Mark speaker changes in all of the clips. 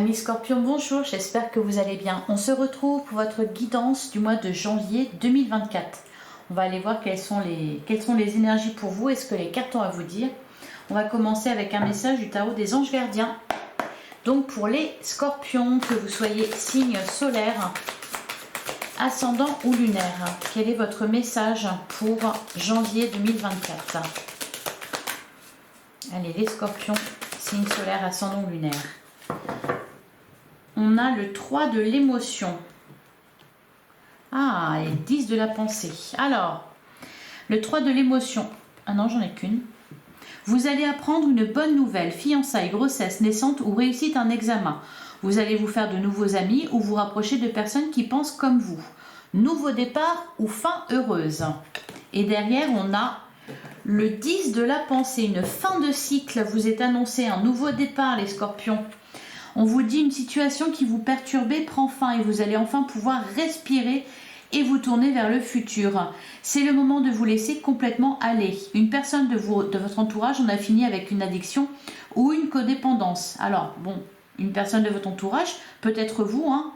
Speaker 1: Amis Scorpions, bonjour, j'espère que vous allez bien. On se retrouve pour votre guidance du mois de janvier 2024. On va aller voir quelles sont les énergies pour vous et ce que les cartes ont à vous dire. On va commencer avec un message du tarot des anges gardiens. Donc pour les Scorpions, que vous soyez signe solaire, ascendant ou lunaire, quel est votre message pour janvier 2024? Allez, les Scorpions, signe solaire, ascendant ou lunaire. On a le 3 de l'émotion. Ah, et 10 de la pensée. Alors, le 3 de l'émotion. Ah non, j'en ai qu'une. Vous allez apprendre une bonne nouvelle, fiançailles, grossesse, naissante ou réussite un examen. Vous allez vous faire de nouveaux amis ou vous rapprocher de personnes qui pensent comme vous. Nouveau départ ou fin heureuse. Et derrière, on a le 10 de la pensée, une fin de cycle. Vous est annoncé un nouveau départ, les Scorpions. On vous dit une situation qui vous perturbait prend fin et vous allez enfin pouvoir respirer et vous tourner vers le futur. C'est le moment de vous laisser complètement aller. Une personne de votre entourage en a fini avec une addiction ou une codépendance. Alors, bon, une personne de votre entourage, peut-être vous, hein,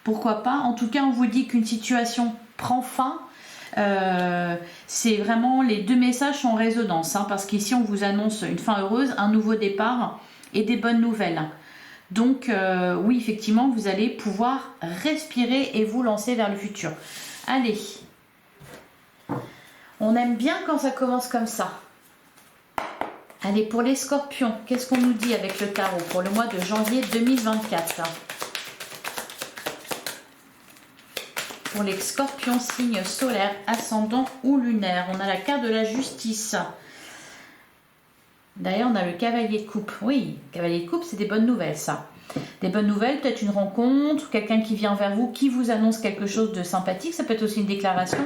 Speaker 1: pourquoi pas. En tout cas, on vous dit qu'une situation prend fin. C'est vraiment, les deux messages sont en résonance, hein, parce qu'ici, on vous annonce une fin heureuse, un nouveau départ et des bonnes nouvelles. Donc oui, effectivement, vous allez pouvoir respirer et vous lancer vers le futur. Allez, on aime bien quand ça commence comme ça. Allez, pour les Scorpions, qu'est-ce qu'on nous dit avec le tarot pour le mois de janvier 2024? Pour les Scorpions, signe solaire, ascendant ou lunaire, on a la carte de la justice. D'ailleurs, on a le cavalier de coupe. Oui, cavalier de coupe, c'est des bonnes nouvelles, ça. Des bonnes nouvelles, peut-être une rencontre, quelqu'un qui vient vers vous, qui vous annonce quelque chose de sympathique. Ça peut être aussi une déclaration.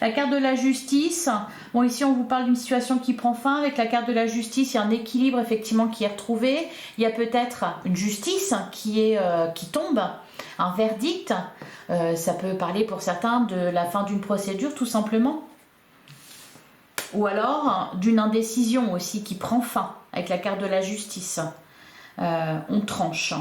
Speaker 1: La carte de la justice. Bon, ici, on vous parle d'une situation qui prend fin. Avec la carte de la justice, il y a un équilibre, effectivement, qui est retrouvé. Il y a peut-être une justice qui tombe, un verdict. Ça peut parler, pour certains, de la fin d'une procédure, tout simplement. Ou alors d'une indécision aussi qui prend fin avec la carte de la justice. On tranche.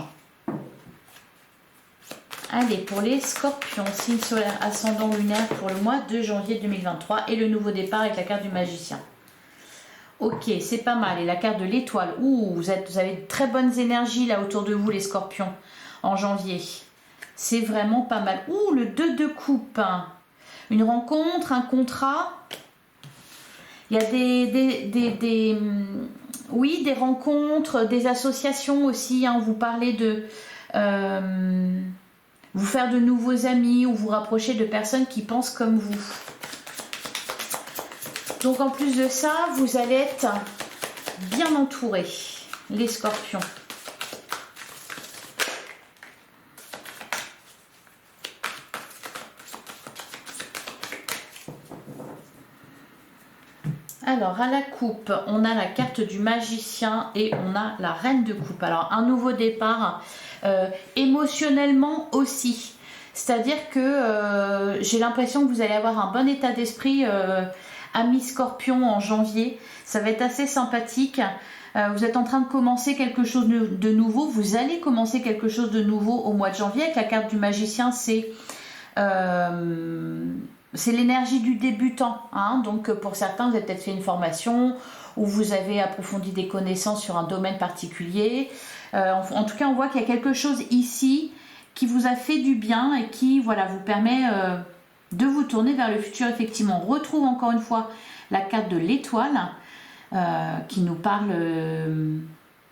Speaker 1: Allez, pour les Scorpions, signe solaire, ascendant lunaire pour le mois de janvier 2023 et le nouveau départ avec la carte du magicien. Ok, c'est pas mal. Et la carte de l'étoile. Ouh, vous avez de très bonnes énergies là autour de vous, les Scorpions, en janvier. C'est vraiment pas mal. Ouh, le 2 de coupe. Une rencontre, un contrat. Il y a des rencontres, des associations aussi. Hein, vous parlez de vous faire de nouveaux amis ou vous rapprocher de personnes qui pensent comme vous. Donc en plus de ça, vous allez être bien entourés, les Scorpions. Alors, à la coupe, on a la carte du magicien et on a la reine de coupe. Alors, un nouveau départ, émotionnellement aussi. C'est-à-dire que j'ai l'impression que vous allez avoir un bon état d'esprit, amis Scorpion, en janvier. Ça va être assez sympathique. Vous êtes en train de commencer quelque chose de nouveau. Vous allez commencer quelque chose de nouveau au mois de janvier. Avec la carte du magicien, c'est l'énergie du débutant, hein. Donc pour certains, vous avez peut-être fait une formation ou vous avez approfondi des connaissances sur un domaine particulier. En tout cas, on voit qu'il y a quelque chose ici qui vous a fait du bien et qui, voilà, vous permet de vous tourner vers le futur. Effectivement, on retrouve encore une fois la carte de l'étoile qui nous parle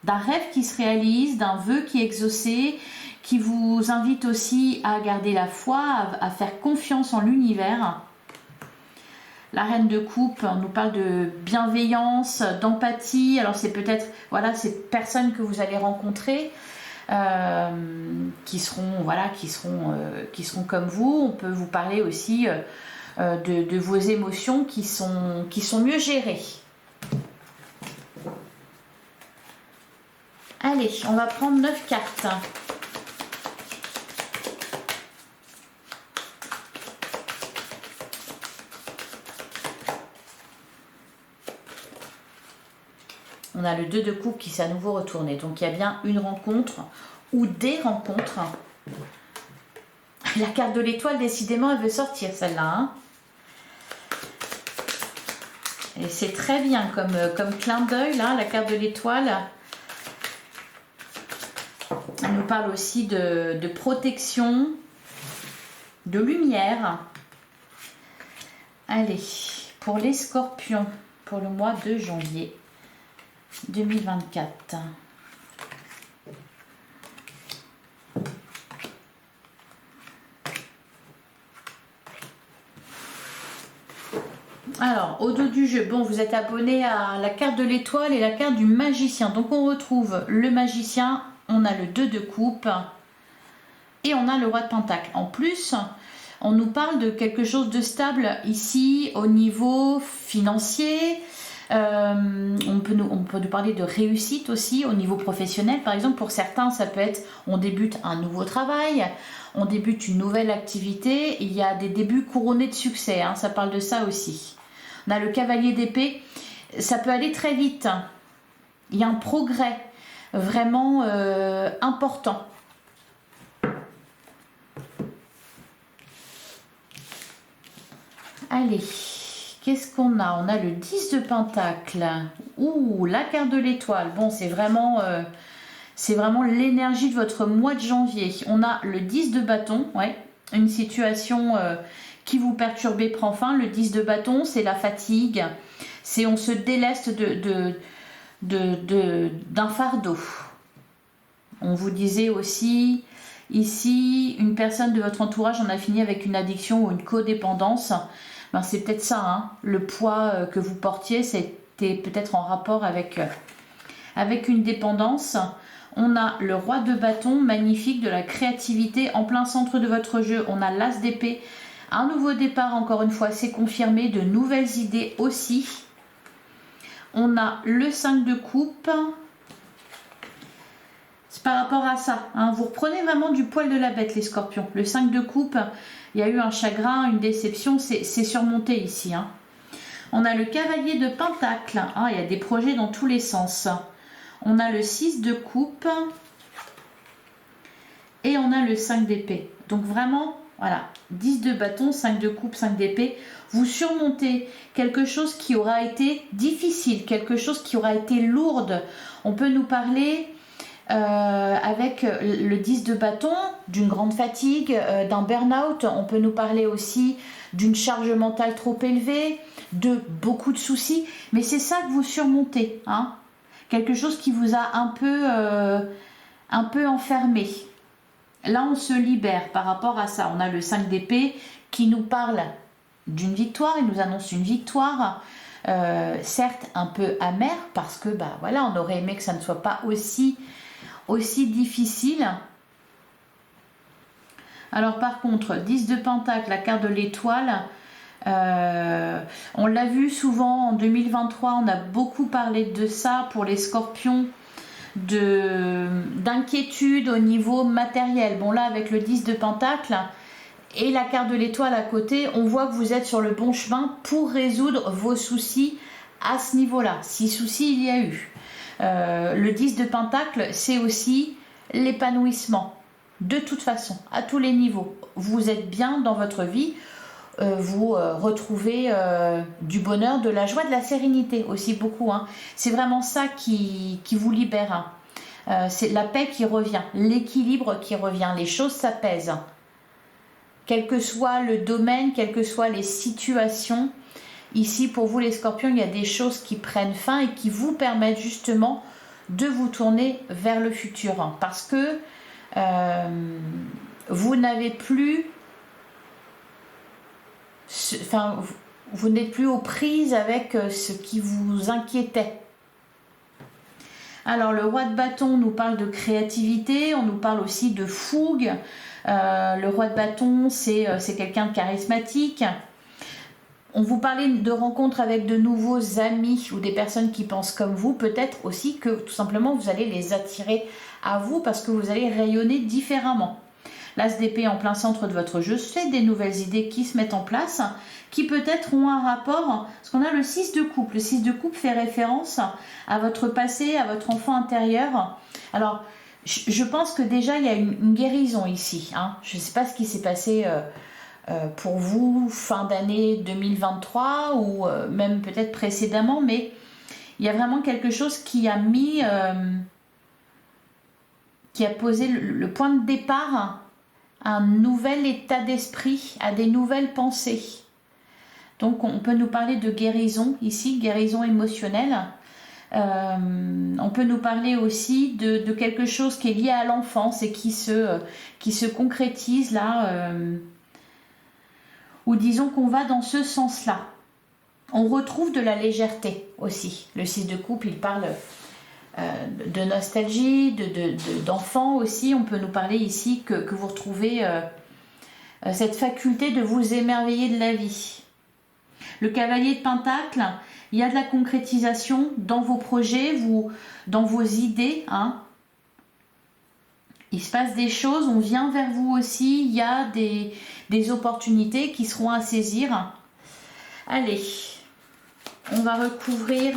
Speaker 1: d'un rêve qui se réalise, d'un vœu qui est exaucé, qui vous invite aussi à garder la foi, à faire confiance en l'univers. La reine de coupe, on nous parle de bienveillance, d'empathie. Alors c'est peut-être, voilà, ces personnes que vous allez rencontrer qui seront comme vous. On peut vous parler aussi de vos émotions qui sont mieux gérées. Allez, on va prendre 9 cartes. On a le 2 de coupe qui s'est à nouveau retourné. Donc il y a bien une rencontre ou des rencontres. La carte de l'étoile, décidément, elle veut sortir celle-là. Hein. Et c'est très bien comme clin d'œil, là, la carte de l'étoile. Elle nous parle aussi de protection, de lumière. Allez, pour les scorpions, pour le mois de janvier 2024. Alors, au dos du jeu, bon, vous êtes abonné à la carte de l'étoile et la carte du magicien. Donc, on retrouve le magicien, on a le 2 de coupe et on a le roi de pentacle. En plus, on nous parle de quelque chose de stable ici au niveau financier. On peut nous parler de réussite aussi au niveau professionnel. Par exemple, pour certains, ça peut être on débute un nouveau travail, on débute une nouvelle activité. Il y a des débuts couronnés de succès, hein, ça parle de ça aussi. On a le cavalier d'épée, ça peut aller très vite. Il y a un progrès vraiment important. Allez, qu'est-ce qu'on a? On a le 10 de pentacle. Ouh, la carte de l'étoile. Bon, c'est vraiment l'énergie de votre mois de janvier. On a le 10 de bâton, ouais, une situation qui vous perturbait prend fin. Le 10 de bâton, c'est la fatigue. C'est on se déleste d'un fardeau. On vous disait aussi ici, une personne de votre entourage en a fini avec une addiction ou une codépendance. Ben, c'est peut-être ça, hein. Le poids que vous portiez, c'était peut-être en rapport avec une dépendance. On a le roi de bâton, magnifique, de la créativité en plein centre de votre jeu. On a l'as d'épée, un nouveau départ, encore une fois, c'est confirmé, de nouvelles idées aussi. On a le 5 de coupe. C'est par rapport à ça, hein. Vous reprenez vraiment du poil de la bête, les scorpions. Le 5 de coupe, il y a eu un chagrin, une déception, c'est surmonté ici, hein. On a le cavalier de pentacle, hein, il y a des projets dans tous les sens. On a le 6 de coupe et on a le 5 d'épée. Donc vraiment, voilà, 10 de bâton, 5 de coupe, 5 d'épée. Vous surmontez quelque chose qui aura été difficile, quelque chose qui aura été lourde. On peut nous parler avec le 10 de bâton, d'une grande fatigue, d'un burn-out. On peut nous parler aussi d'une charge mentale trop élevée, de beaucoup de soucis. Mais c'est ça que vous surmontez, hein. Quelque chose qui vous a un peu enfermé. Là, on se libère par rapport à ça. On a le 5 d'épée qui nous parle d'une victoire. Il nous annonce une victoire, certes un peu amère, parce que bah, voilà, on aurait aimé que ça ne soit pas aussi difficile. Alors par contre, 10 de pentacle, la carte de l'étoile, on l'a vu souvent en 2023, on a beaucoup parlé de ça pour les scorpions, d'inquiétude au niveau matériel. Bon là, avec le 10 de pentacle et la carte de l'étoile à côté, on voit que vous êtes sur le bon chemin pour résoudre vos soucis à ce niveau-là, si souci il y a eu. Le 10 de pentacle, c'est aussi l'épanouissement, de toute façon, à tous les niveaux. Vous êtes bien dans votre vie, vous retrouvez du bonheur, de la joie, de la sérénité aussi beaucoup, hein. C'est vraiment ça qui vous libère, hein. C'est la paix qui revient, l'équilibre qui revient, les choses s'apaisent. Quel que soit le domaine, quelles que soient les situations, ici, pour vous les scorpions, il y a des choses qui prennent fin et qui vous permettent justement de vous tourner vers le futur. Hein, parce que vous n'avez plus... vous n'êtes plus aux prises avec ce qui vous inquiétait. Alors, le roi de bâton nous parle de créativité, on nous parle aussi de fougue. Le roi de bâton, c'est quelqu'un de charismatique. On vous parlait de rencontres avec de nouveaux amis ou des personnes qui pensent comme vous. Peut-être aussi que tout simplement vous allez les attirer à vous parce que vous allez rayonner différemment. L'as d'épée en plein centre de votre jeu, c'est des nouvelles idées qui se mettent en place, qui peut-être ont un rapport, parce qu'on a le 6 de coupe. Le 6 de coupe fait référence à votre passé, à votre enfant intérieur. Alors, je pense que déjà il y a une guérison ici. Hein. Je ne sais pas ce qui s'est passé pour vous fin d'année 2023 ou même peut-être précédemment, mais il y a vraiment quelque chose qui a mis, qui a posé le point de départ à un nouvel état d'esprit, à des nouvelles pensées. Donc on peut nous parler de guérison ici, guérison émotionnelle. On peut nous parler aussi de quelque chose qui est lié à l'enfance et qui se concrétise là, ou disons qu'on va dans ce sens-là. On retrouve de la légèreté aussi. Le 6 de coupe, il parle de nostalgie, d'enfant aussi. On peut nous parler ici que vous retrouvez cette faculté de vous émerveiller de la vie. Le cavalier de Pentacle, il y a de la concrétisation dans vos projets, dans vos idées. Hein. Il se passe des choses, on vient vers vous aussi, il y a des opportunités qui seront à saisir. Allez, on va recouvrir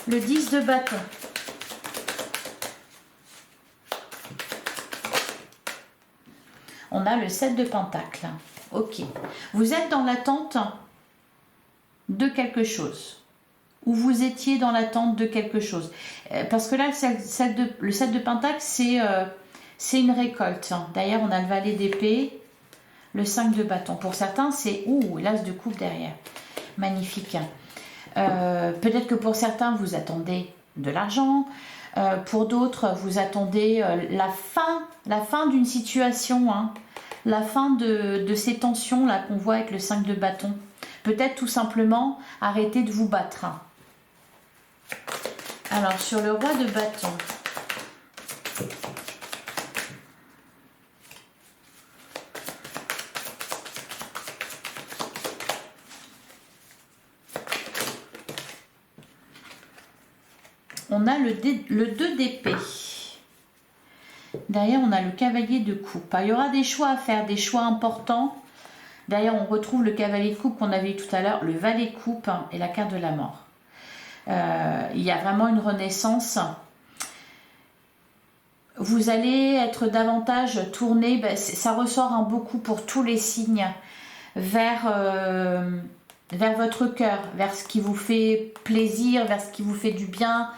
Speaker 1: le 10 de bâton. On a le 7 de Pentacle. Ok. Vous êtes dans l'attente de quelque chose. Ou vous étiez dans l'attente de quelque chose. Parce que là, le 7 de Pentacle, c'est une récolte. D'ailleurs, on a le valet d'épée, le 5 de bâton. Pour certains, c'est... Ouh, l'as de coupe derrière. Magnifique. Peut-être que pour certains, vous attendez de l'argent. Pour d'autres, vous attendez la fin d'une situation. Hein. La fin de ces tensions là qu'on voit avec le 5 de bâton. Peut-être tout simplement arrêter de vous battre. Alors sur le roi de bâton, on a le 2 d'épée. Derrière, on a le cavalier de coupe. Il y aura des choix à faire, des choix importants. D'ailleurs, on retrouve le cavalier de coupe qu'on avait vu tout à l'heure, le valet coupe et la carte de la mort. Il y a vraiment une renaissance. Vous allez être davantage tourné, ça ressort beaucoup pour tous les signes, vers votre cœur, vers ce qui vous fait plaisir, vers ce qui vous fait du bien,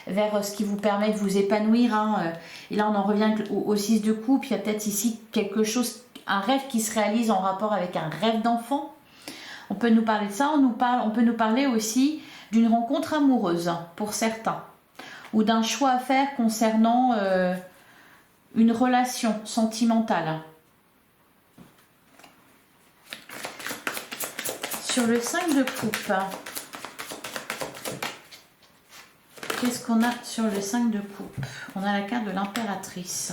Speaker 1: vers ce qui vous permet de vous épanouir. Hein. Et là, on en revient au 6 de coupe. Il y a peut-être ici quelque chose, un rêve qui se réalise en rapport avec un rêve d'enfant. On peut nous parler de ça. On peut nous parler aussi d'une rencontre amoureuse pour certains. Ou d'un choix à faire concernant une relation sentimentale. Sur le 5 de coupe, qu'est-ce qu'on a sur le 5 de coupe? On a la carte de l'impératrice.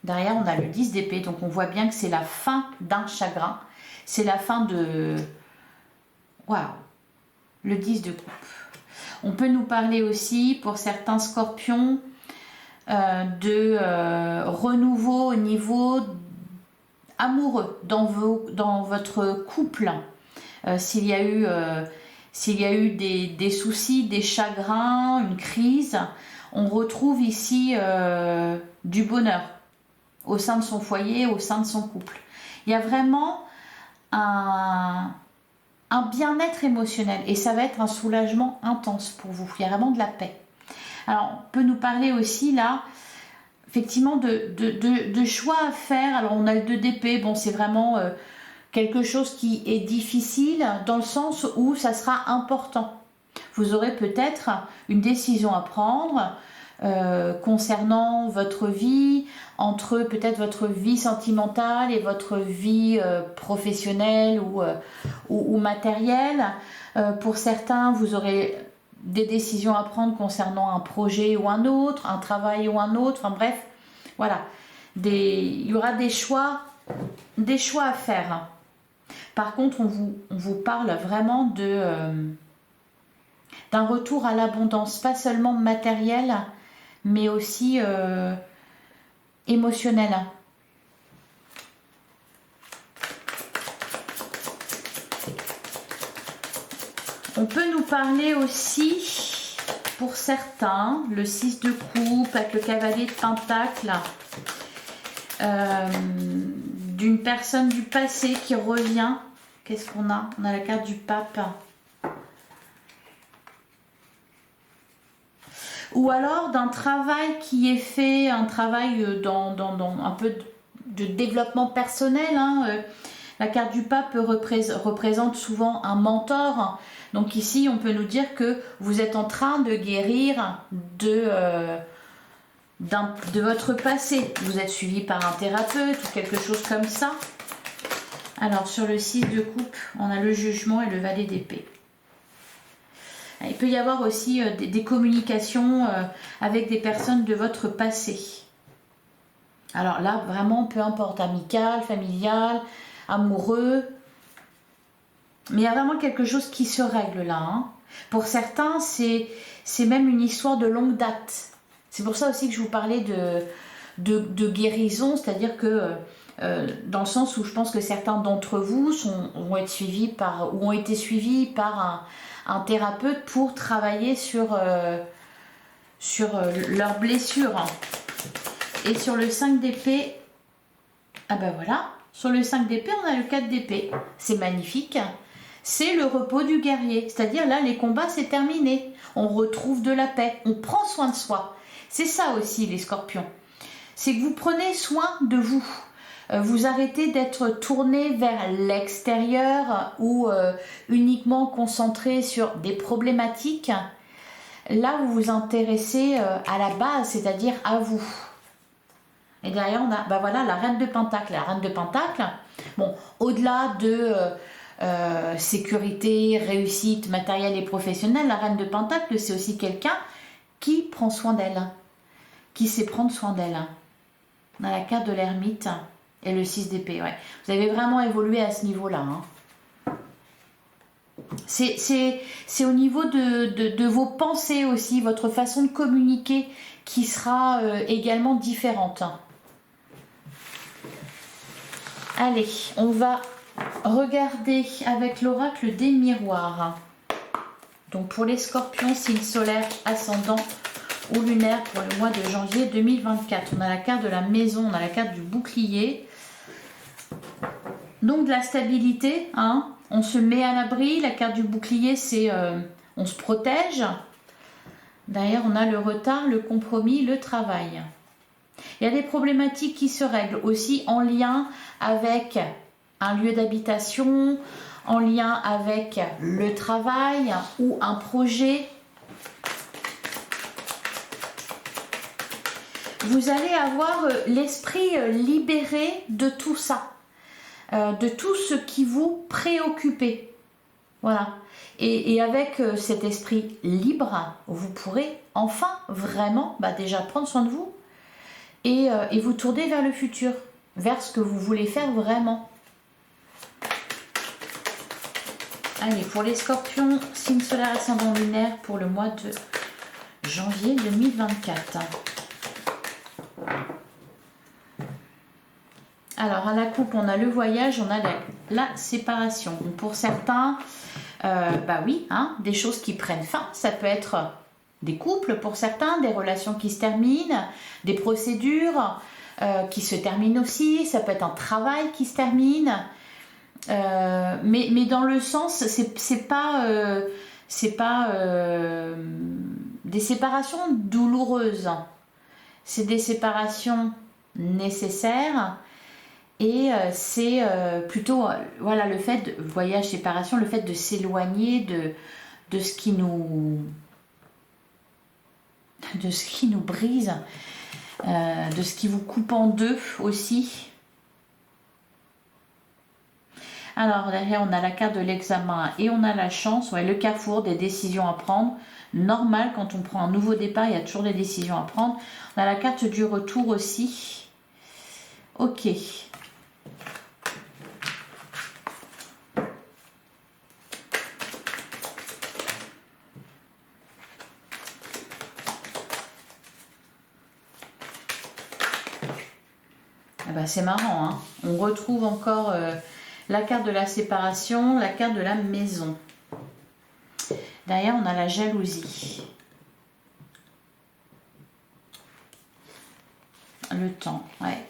Speaker 1: Derrière, on a le 10 d'épée. Donc, on voit bien que c'est la fin d'un chagrin. C'est la fin de... Waouh! Le 10 de coupe. On peut nous parler aussi, pour certains scorpions, de renouveau au niveau amoureux dans votre couple. S'il y a eu des soucis, des chagrins, une crise, on retrouve ici du bonheur au sein de son foyer, au sein de son couple. Il y a vraiment un bien-être émotionnel et ça va être un soulagement intense pour vous. Il y a vraiment de la paix. Alors, on peut nous parler aussi là, effectivement, de choix à faire. Alors, on a le 2 d'épée. Bon, c'est vraiment quelque chose qui est difficile dans le sens où ça sera important. Vous aurez peut-être une décision à prendre concernant votre vie, entre peut-être votre vie sentimentale et votre vie professionnelle ou matérielle. Pour certains, vous aurez des décisions à prendre concernant un projet ou un autre, un travail ou un autre, enfin bref, voilà. Il y aura des choix à faire. Par contre, on vous parle vraiment d'un retour à l'abondance, pas seulement matériel, mais aussi émotionnel. On peut nous parler aussi, pour certains, le 6 de coupe avec le cavalier de pentacle, d'une personne du passé qui revient. Qu'est-ce qu'on a? On a la carte du pape. Ou alors d'un travail qui est fait, un travail dans un peu de développement personnel. La carte du pape représente souvent un mentor. Donc ici, on peut nous dire que vous êtes en train de guérir de votre passé. Vous êtes suivi par un thérapeute ou quelque chose comme ça. Alors, sur le 6 de coupe, on a le jugement et le valet d'épée. Il peut y avoir aussi des communications avec des personnes de votre passé. Alors là, vraiment, peu importe, amical, familial, amoureux. Mais il y a vraiment quelque chose qui se règle là. Pour certains, c'est même une histoire de longue date. C'est pour ça aussi que je vous parlais de guérison, c'est-à-dire que dans le sens où je pense que certains d'entre vous vont être suivis par, ou ont été suivis par un thérapeute pour travailler sur leurs blessures. Et sur le 5 d'épée, ah ben voilà, sur le 5 d'épée, on a le 4 d'épée. C'est magnifique. C'est le repos du guerrier. C'est-à-dire là, les combats, c'est terminé. On retrouve de la paix. On prend soin de soi. C'est ça aussi, les scorpions. C'est que vous prenez soin de vous. Vous arrêtez d'être tourné vers l'extérieur ou uniquement concentré sur des problématiques. Là, vous vous intéressez à la base, c'est-à-dire à vous. Et derrière, on a voilà, la reine de pentacle. La reine de pentacle, bon, au-delà de sécurité, réussite matérielle et professionnelle, la reine de pentacle, c'est aussi quelqu'un qui prend soin d'elle, qui sait prendre soin d'elle. On a la carte de l'ermite et le 6 d'épée. Ouais. Vous avez vraiment évolué à ce niveau-là. C'est au niveau de vos pensées aussi, votre façon de communiquer qui sera également différente. Allez, on va regarder avec l'oracle des miroirs. Donc pour les scorpions, signe solaire, ascendant ou lunaire pour le mois de janvier 2024. On a la carte de la maison, on a la carte du bouclier. Donc de la stabilité, on se met à l'abri. La carte du bouclier, c'est on se protège. Derrière, on a le retard, le compromis, le travail. Il y a des problématiques qui se règlent aussi en lien avec un lieu d'habitation, en lien avec le travail ou un projet. Vous allez avoir l'esprit libéré de tout ça, de tout ce qui vous préoccupait. Voilà. Et avec cet esprit libre, vous pourrez enfin vraiment déjà prendre soin de vous et vous tourner vers le futur, vers ce que vous voulez faire vraiment. Allez, pour les scorpions, signe solaire ascendant lunaire pour le mois de janvier 2024. Alors, à la coupe, on a le voyage, on a la séparation. Donc, pour certains, oui, des choses qui prennent fin. Ça peut être des couples pour certains, des relations qui se terminent, des procédures qui se terminent aussi. Ça peut être un travail qui se termine. Mais dans le sens, c'est pas des séparations douloureuses. C'est des séparations nécessaires. Et c'est plutôt voilà, le fait de voyage, séparation, le fait de s'éloigner de ce qui nous brise, de ce qui vous coupe en deux aussi. Alors derrière, on a la carte de l'examen et on a la chance, le carrefour des décisions à prendre. Normal, quand on prend un nouveau départ, il y a toujours des décisions à prendre. On a la carte du retour aussi. Ok. C'est marrant, on retrouve encore la carte de la séparation, la carte de la maison. Derrière, on a la jalousie. Le temps, ouais.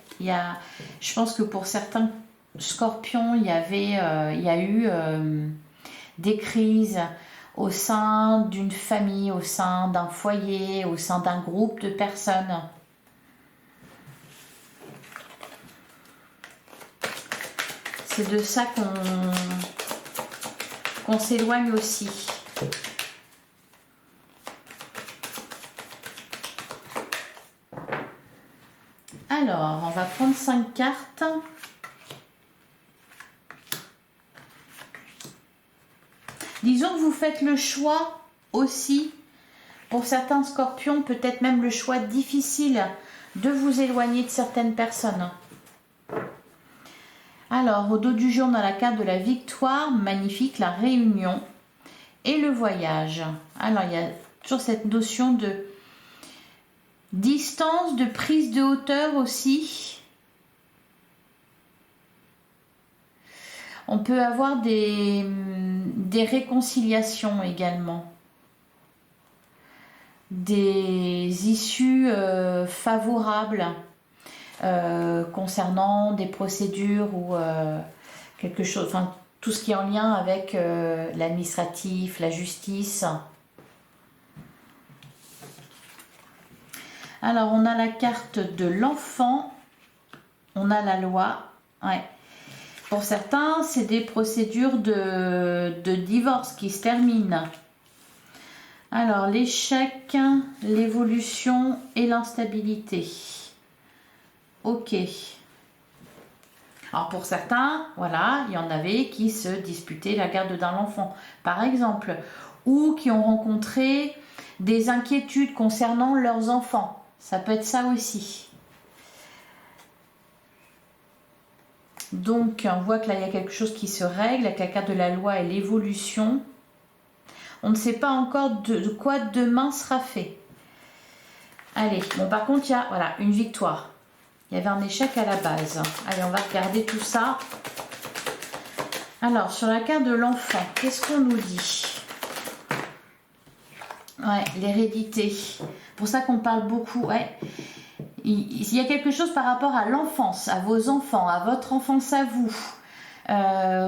Speaker 1: Je pense que pour certains scorpions, il y a eu des crises au sein d'une famille, au sein d'un foyer, au sein d'un groupe de personnes. C'est de ça qu'on s'éloigne aussi. Alors, on va prendre 5 cartes. Disons que vous faites le choix aussi, pour certains scorpions, peut-être même le choix difficile de vous éloigner de certaines personnes. Alors, au dos du jour, dans la carte de la victoire, magnifique, la réunion et le voyage. Alors, il y a toujours cette notion de distance, de prise de hauteur aussi. On peut avoir des réconciliations également. Des issues favorables concernant des procédures ou quelque chose, enfin tout ce qui est en lien avec l'administratif, la justice. Alors on a la carte de l'enfant, on a la loi, ouais. Pour certains, c'est des procédures de divorce qui se terminent. Alors, l'échec, l'évolution et l'instabilité. Ok. Alors, pour certains, voilà, il y en avait qui se disputaient la garde d'un enfant, par exemple, ou qui ont rencontré des inquiétudes concernant leurs enfants. Ça peut être ça aussi. Donc, on voit que là, il y a quelque chose qui se règle avec la carte de la loi et l'évolution. On ne sait pas encore de quoi demain sera fait. Allez, bon, par contre, il y a voilà, une victoire. Il y avait un échec à la base. Allez, on va regarder tout ça. Alors, sur la carte de l'enfant, qu'est-ce qu'on nous dit? Ouais, l'hérédité. Pour ça qu'on parle beaucoup, ouais. Il y a quelque chose par rapport à l'enfance, à vos enfants, à votre enfance à vous.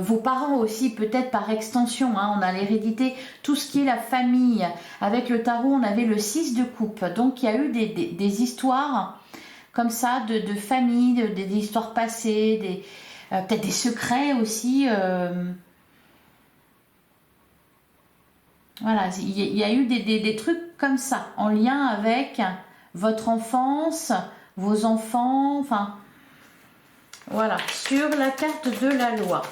Speaker 1: Vos parents aussi, peut-être par extension, hein, on a l'hérédité, tout ce qui est la famille. Avec le tarot, on avait le 6 de coupe. Donc, il y a eu des histoires comme ça, de famille, des histoires passées, peut-être des secrets aussi. Voilà, il y a eu des trucs comme ça, en lien avec votre enfance, vos enfants, enfin... Voilà, sur la carte de la loi.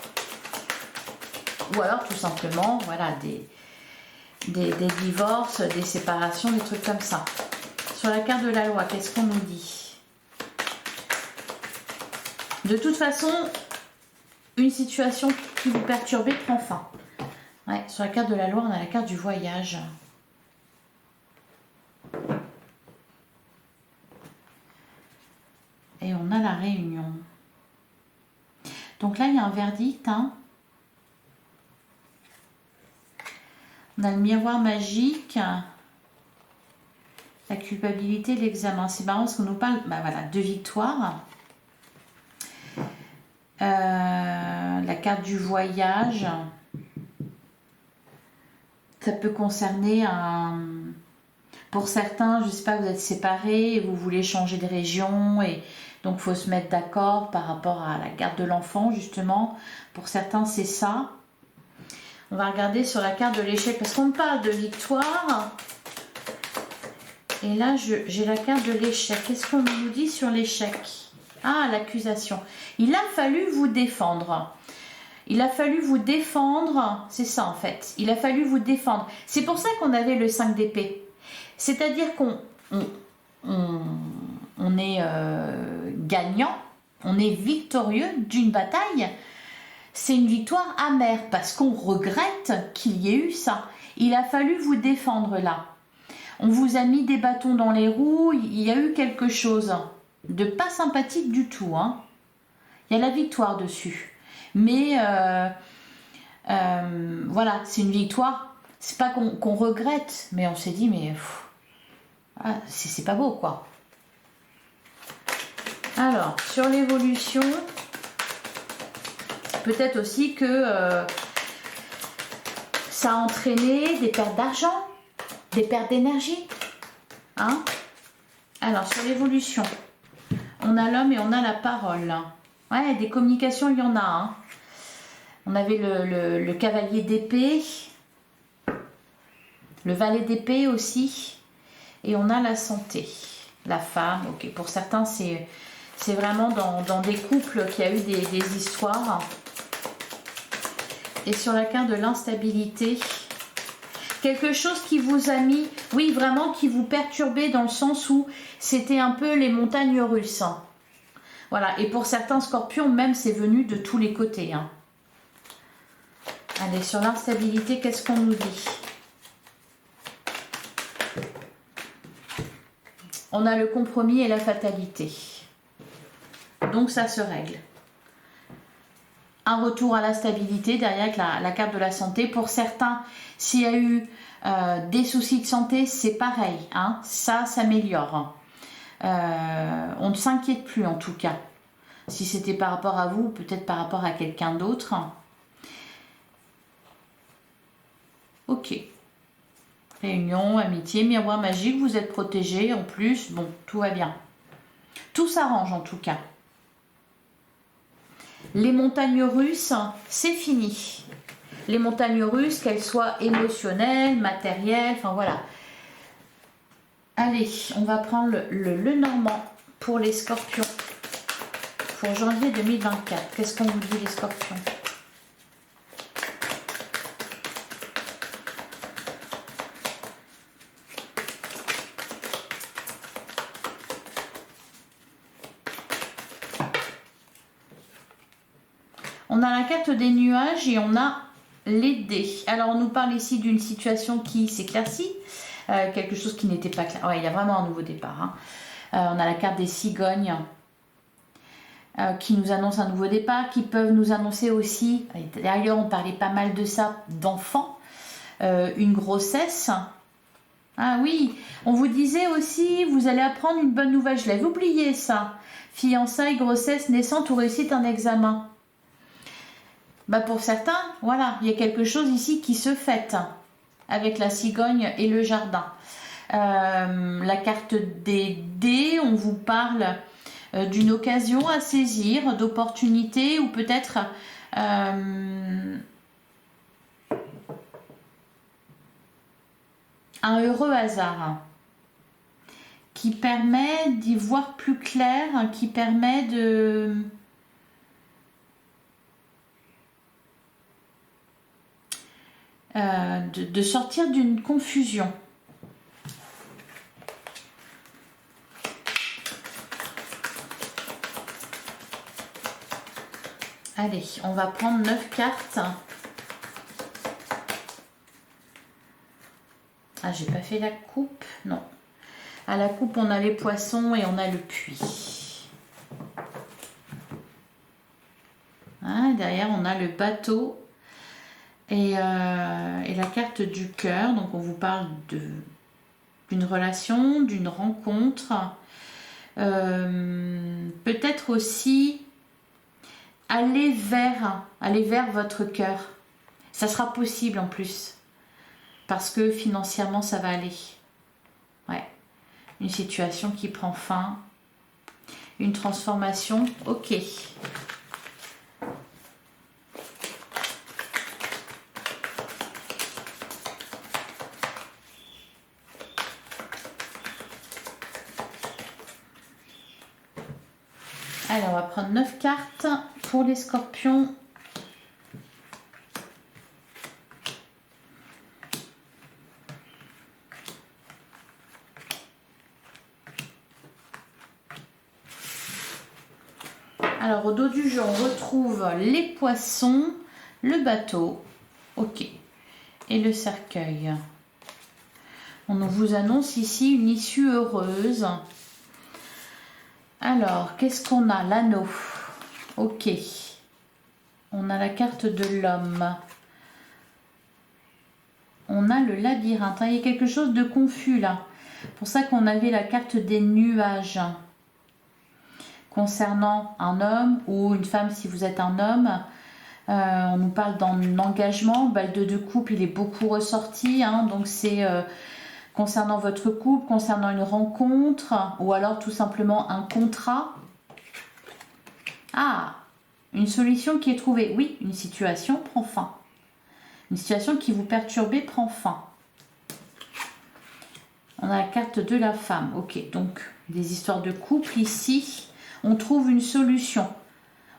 Speaker 1: Ou alors tout simplement, voilà, des divorces, des séparations, des trucs comme ça. Sur la carte de la loi, qu'est-ce qu'on nous dit? De toute façon, une situation qui vous perturbait prend fin. Ouais, sur la carte de la loi, on a la carte du voyage. Et on a la réunion. Donc là, il y a un verdict. Hein. On a le miroir magique, la culpabilité, l'examen. C'est marrant parce qu'on nous parle voilà, de victoire. La carte du voyage. Ça peut concerner pour certains, je ne sais pas, vous êtes séparés et vous voulez changer de région et donc il faut se mettre d'accord par rapport à la garde de l'enfant justement. Pour certains, c'est ça. On va regarder sur la carte de l'échec parce qu'on parle de victoire. Et là, j'ai la carte de l'échec. Qu'est-ce qu'on nous dit sur l'échec? Ah, l'accusation. Il a fallu vous défendre. Il a fallu vous défendre. C'est ça en fait. Il a fallu vous défendre. C'est pour ça qu'on avait le 5 d'épée. C'est-à-dire qu'on est gagnant, on est victorieux d'une bataille. C'est une victoire amère parce qu'on regrette qu'il y ait eu ça. Il a fallu vous défendre là. On vous a mis des bâtons dans les roues, il y a eu quelque chose de pas sympathique du tout. Hein. Il y a la victoire dessus. Mais voilà, c'est une victoire. C'est pas qu'on regrette, mais on s'est dit, mais c'est pas beau quoi. Alors, sur l'évolution, peut-être aussi que ça a entraîné des pertes d'argent, des pertes d'énergie. Hein? Alors, sur l'évolution, on a l'homme et on a la parole. Ouais, des communications, il y en a. Hein. On avait le cavalier d'épée, le valet d'épée aussi. Et on a la santé, la femme. Ok, pour certains, c'est vraiment dans des couples qu'il y a eu des histoires. Et sur la carte de l'instabilité, quelque chose qui vous a mis, oui, vraiment qui vous perturbait dans le sens où c'était un peu les montagnes russes. Hein. Voilà, et pour certains scorpions, même, c'est venu de tous les côtés. Hein. Allez, sur l'instabilité, qu'est-ce qu'on nous dit? On a le compromis et la fatalité. Donc ça se règle. Un retour à la stabilité derrière avec la carte de la santé. Pour certains, s'il y a eu des soucis de santé, c'est pareil. Hein, ça s'améliore. On ne s'inquiète plus en tout cas. Si c'était par rapport à vous, peut-être par rapport à quelqu'un d'autre. Ok. Réunion, amitié, miroir magique, vous êtes protégés en plus. Bon, tout va bien. Tout s'arrange en tout cas. Les montagnes russes, c'est fini. Les montagnes russes, qu'elles soient émotionnelles, matérielles, enfin voilà. Allez, on va prendre le normand pour les scorpions. Pour janvier 2024. Qu'est-ce qu'on vous dit les scorpions ? On a la carte des nuages et on a les dés. Alors, on nous parle ici d'une situation qui s'éclaircit, quelque chose qui n'était pas clair. Ouais, il y a vraiment un nouveau départ. Hein. On a la carte des cigognes qui nous annonce un nouveau départ, qui peuvent nous annoncer aussi, d'ailleurs, on parlait pas mal de ça, d'enfants, une grossesse. Ah oui, on vous disait aussi, vous allez apprendre une bonne nouvelle. Je l'avais oublié ça. Fiançailles, grossesse, naissante ou réussite un examen. Bah pour certains, voilà, il y a quelque chose ici qui se fête avec la cigogne et le jardin. La carte des dés, on vous parle d'une occasion à saisir, d'opportunité ou peut-être un heureux hasard qui permet d'y voir plus clair, qui permet de sortir d'une confusion. Allez, on va prendre 9 cartes. Ah, j'ai pas fait la coupe, non. À la coupe, on a les poissons et on a le puits. Hein, derrière, on a le bateau et la carte du cœur. Donc, on vous parle d'une relation, d'une rencontre. Peut-être aussi aller vers votre cœur. Ça sera possible en plus. Parce que financièrement, ça va aller. Ouais. Une situation qui prend fin. Une transformation. Ok. Alors, on va prendre 9 cartes pour les scorpions. Alors, au dos du jeu, on retrouve les poissons, le bateau, ok, et le cercueil. On vous annonce ici une issue heureuse. Alors, qu'est-ce qu'on a? L'anneau. Ok. On a la carte de l'homme. On a le labyrinthe. Il y a quelque chose de confus là. C'est pour ça qu'on avait la carte des nuages. concernant un homme ou une femme si vous êtes un homme. On nous parle d'un engagement. Le 2 de coupe, il est beaucoup ressorti. Hein, donc c'est concernant votre couple, concernant une rencontre ou alors tout simplement un contrat. Ah, une solution qui est trouvée. Oui, une situation prend fin. Une situation qui vous perturbait prend fin. On a la carte de la femme. Ok, donc des histoires de couple ici. On trouve une solution.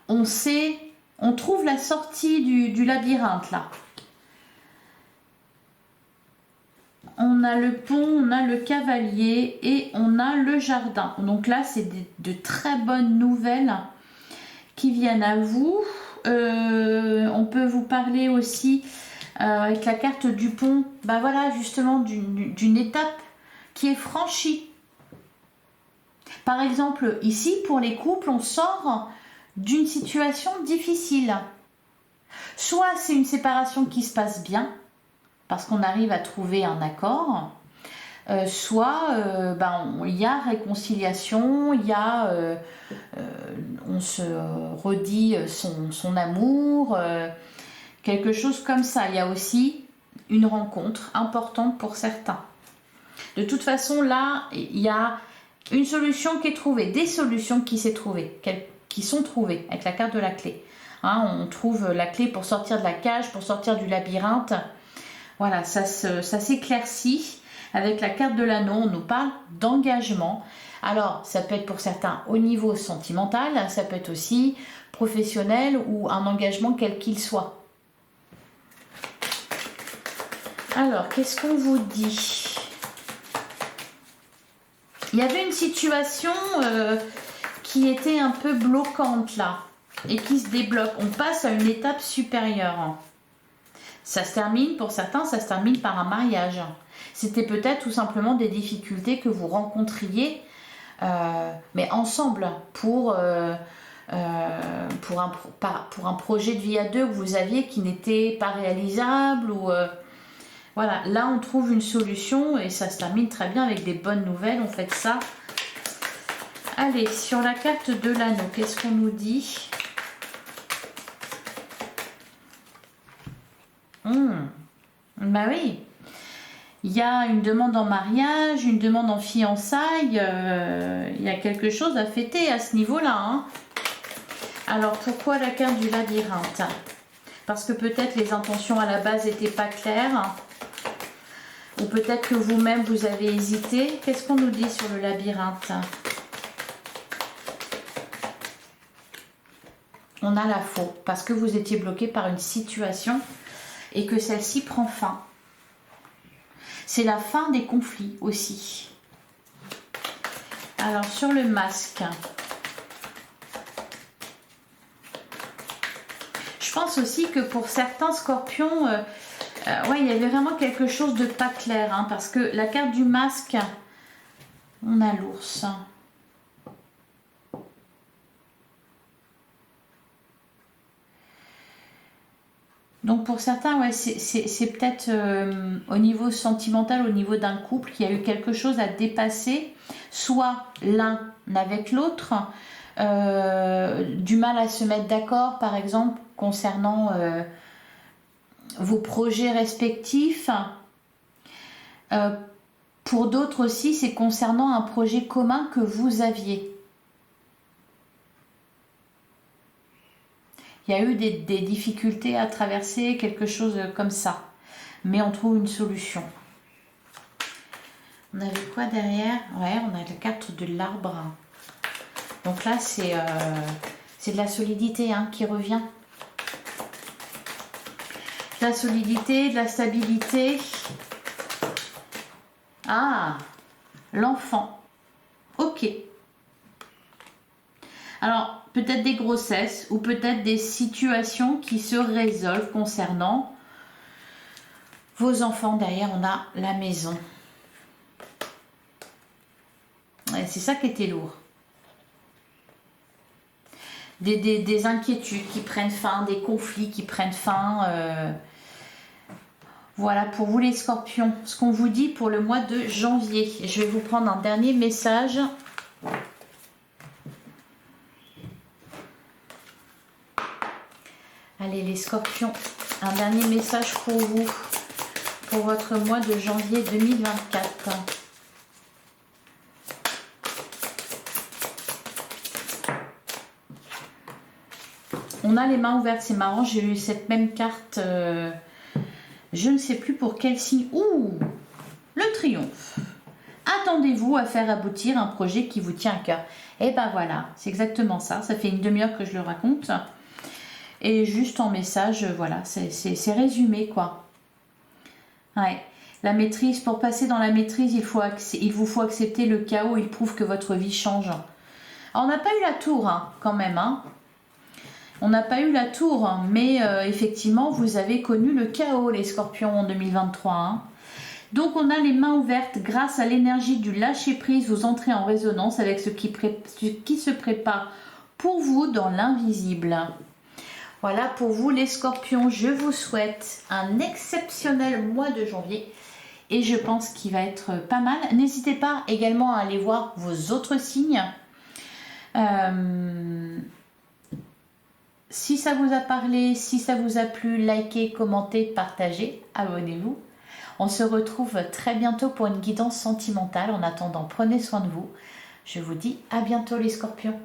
Speaker 1: On sait, on trouve la sortie du labyrinthe là. On a le pont, on a le cavalier et on a le jardin. Donc là, c'est de très bonnes nouvelles qui viennent à vous. On peut vous parler aussi avec la carte du pont, ben voilà, justement d'une étape qui est franchie. Par exemple, ici, pour les couples, on sort d'une situation difficile. Soit c'est une séparation qui se passe bien, parce qu'on arrive à trouver un accord, soit il y a réconciliation, il y a on se redit son amour, quelque chose comme ça. Il y a aussi une rencontre importante pour certains. De toute façon, là, il y a une solution qui est trouvée, des solutions qui sont trouvées avec la carte de la clé. Hein, on trouve la clé pour sortir de la cage, pour sortir du labyrinthe. Voilà, ça s'éclaircit. Avec la carte de l'anneau, on nous parle d'engagement. Alors, ça peut être pour certains au niveau sentimental, ça peut être aussi professionnel ou un engagement quel qu'il soit. Alors, qu'est-ce qu'on vous dit ? Il y avait une situation qui était un peu bloquante là et qui se débloque. On passe à une étape supérieure. Ça se termine, pour certains, ça se termine par un mariage. C'était peut-être tout simplement des difficultés que vous rencontriez, mais ensemble, pour un projet de vie à deux que vous aviez qui n'était pas réalisable. Voilà, là on trouve une solution et ça se termine très bien avec des bonnes nouvelles. On fait ça. Allez, sur la carte de l'anneau, qu'est-ce qu'on nous dit ? Bah oui, il y a une demande en mariage, une demande en fiançailles, il y a quelque chose à fêter à ce niveau-là. Hein. Alors pourquoi la carte du labyrinthe ? Parce que peut-être les intentions à la base n'étaient pas claires, ou peut-être que vous-même vous avez hésité. Qu'est-ce qu'on nous dit sur le labyrinthe ? On a la faute, parce que vous étiez bloqué par une situation et que celle-ci prend fin. C'est la fin des conflits aussi. Alors sur le masque, je pense aussi que pour certains scorpions, il y avait vraiment quelque chose de pas clair, hein, parce que la carte du masque, on a l'ours. Donc pour certains, ouais, c'est peut-être au niveau sentimental, au niveau d'un couple, qu'il y a eu quelque chose à dépasser, soit l'un avec l'autre, du mal à se mettre d'accord, par exemple, concernant vos projets respectifs. Pour d'autres aussi, c'est concernant un projet commun que vous aviez. Il y a eu des difficultés à traverser, quelque chose comme ça. Mais on trouve une solution. On avait quoi derrière? Ouais, on a la carte de l'arbre. Donc là, c'est de la solidité qui revient. De la solidité, de la stabilité. Ah, l'enfant. Ok. Alors, peut-être des grossesses ou peut-être des situations qui se résolvent concernant vos enfants. Derrière, on a la maison. Ouais, c'est ça qui était lourd. Des inquiétudes qui prennent fin, des conflits qui prennent fin. Voilà pour vous les scorpions, ce qu'on vous dit pour le mois de janvier. Je vais vous prendre un dernier message. Allez les scorpions, un dernier message pour vous, pour votre mois de janvier 2024. On a les mains ouvertes, c'est marrant, j'ai eu cette même carte, je ne sais plus pour quel signe. Ouh, le triomphe. Attendez-vous à faire aboutir un projet qui vous tient à cœur. Et ben voilà, c'est exactement ça, ça fait une demi-heure que je le raconte. Et juste en message, voilà, c'est résumé quoi. Ouais. La maîtrise, pour passer dans la maîtrise, il vous faut accepter le chaos, il prouve que votre vie change. Alors, on n'a pas eu la tour hein, quand même, hein. On n'a pas eu la tour, mais effectivement, vous avez connu le chaos, les scorpions, en 2023. Hein. Donc, on a les mains ouvertes. Grâce à l'énergie du lâcher-prise, vous entrez en résonance avec ce qui se prépare pour vous dans l'invisible. Voilà pour vous, les scorpions. Je vous souhaite un exceptionnel mois de janvier. Et je pense qu'il va être pas mal. N'hésitez pas également à aller voir vos autres signes. Si ça vous a parlé, si ça vous a plu, likez, commentez, partagez, abonnez-vous. On se retrouve très bientôt pour une guidance sentimentale. En attendant, prenez soin de vous. Je vous dis à bientôt les scorpions.